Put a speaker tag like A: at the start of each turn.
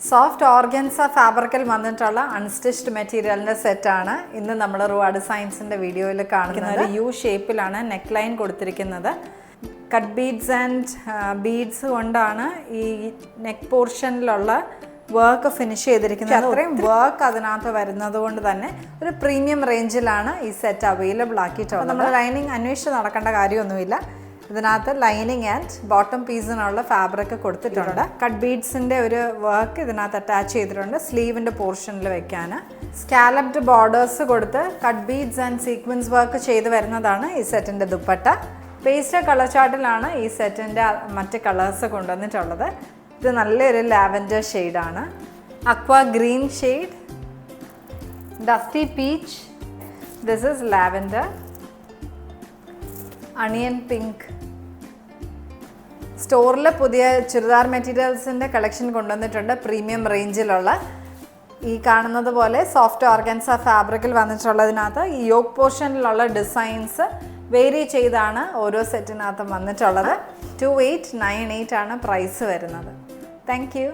A: Soft organza ഫാബ്രിക്കിൽ വന്നിട്ടുള്ള unstitched മെറ്റീരിയലിൻ്റെ സെറ്റാണ് ഇന്ന് നമ്മൾ റുവാ ഡിസൈൻസിൻ്റെ വീഡിയോയിൽ കാണുന്നത്. യു ഷേപ്പിലാണ് നെക്ക് ലൈൻ കൊടുത്തിരിക്കുന്നത്. കട്ട് ബീഡ്സ് ആൻഡ് ബീഡ്സ് കൊണ്ടാണ് ഈ നെക്ക് പോർഷനിലുള്ള വർക്ക് ഫിനിഷ് ചെയ്തിരിക്കുന്നത്. അത്രയും വർക്ക് അതിനകത്ത് വരുന്നത് കൊണ്ട് തന്നെ ഒരു പ്രീമിയം റേഞ്ചിലാണ് ഈ സെറ്റ് അവൈലബിൾ ആക്കിയിട്ടുള്ളത്. നമ്മൾ ലൈനിങ് അന്വേഷിച്ച് നടക്കേണ്ട കാര്യമൊന്നുമില്ല. ഇതിനകത്ത് ലൈനിങ് ആൻഡ് ബോട്ടം പീസിനുള്ള ഫാബ്രിക് കൊടുത്തിട്ടുണ്ട്. കട്ട് ബീഡ്സിൻ്റെ ഒരു വർക്ക് ഇതിനകത്ത് അറ്റാച്ച് ചെയ്തിട്ടുണ്ട് സ്ലീവിൻ്റെ പോർഷനിൽ വെക്കാൻ. സ്കാലപ്ഡ് ബോർഡേഴ്സ് കൊടുത്ത് cut beads and sequence work ചെയ്ത് വരുന്നതാണ് ഈ സെറ്റിൻ്റെ ദുപ്പട്ട. പേസ്റ്റൽ കളർ ചാർട്ടിലാണ് ഈ സെറ്റിൻ്റെ മറ്റ് കളേഴ്സ് കൊണ്ടുവന്നിട്ടുള്ളത്. ഇത് നല്ലൊരു ലാവൻഡർ ഷെയ്ഡാണ്, അക്വാ green shade, dusty peach, this is lavender, onion pink. സ്റ്റോറിൽ പുതിയ ചുരിദാർ മെറ്റീരിയൽസിൻ്റെ കളക്ഷൻ കൊണ്ടുവന്നിട്ടുണ്ട് പ്രീമിയം റേഞ്ചിലുള്ള. ഈ കാണുന്നത് പോലെ സോഫ്റ്റ് ഓർഗൻസ ഫാബ്രിക്കിൽ വന്നിട്ടുള്ളതിനകത്ത് ഈ യോക്ക് പോർഷനിലുള്ള ഡിസൈൻസ് വേരി ചെയ്താണ് ഓരോ സെറ്റിനകത്തും വന്നിട്ടുള്ളത്. 2898 ആണ് പ്രൈസ് വരുന്നത്. Thank you.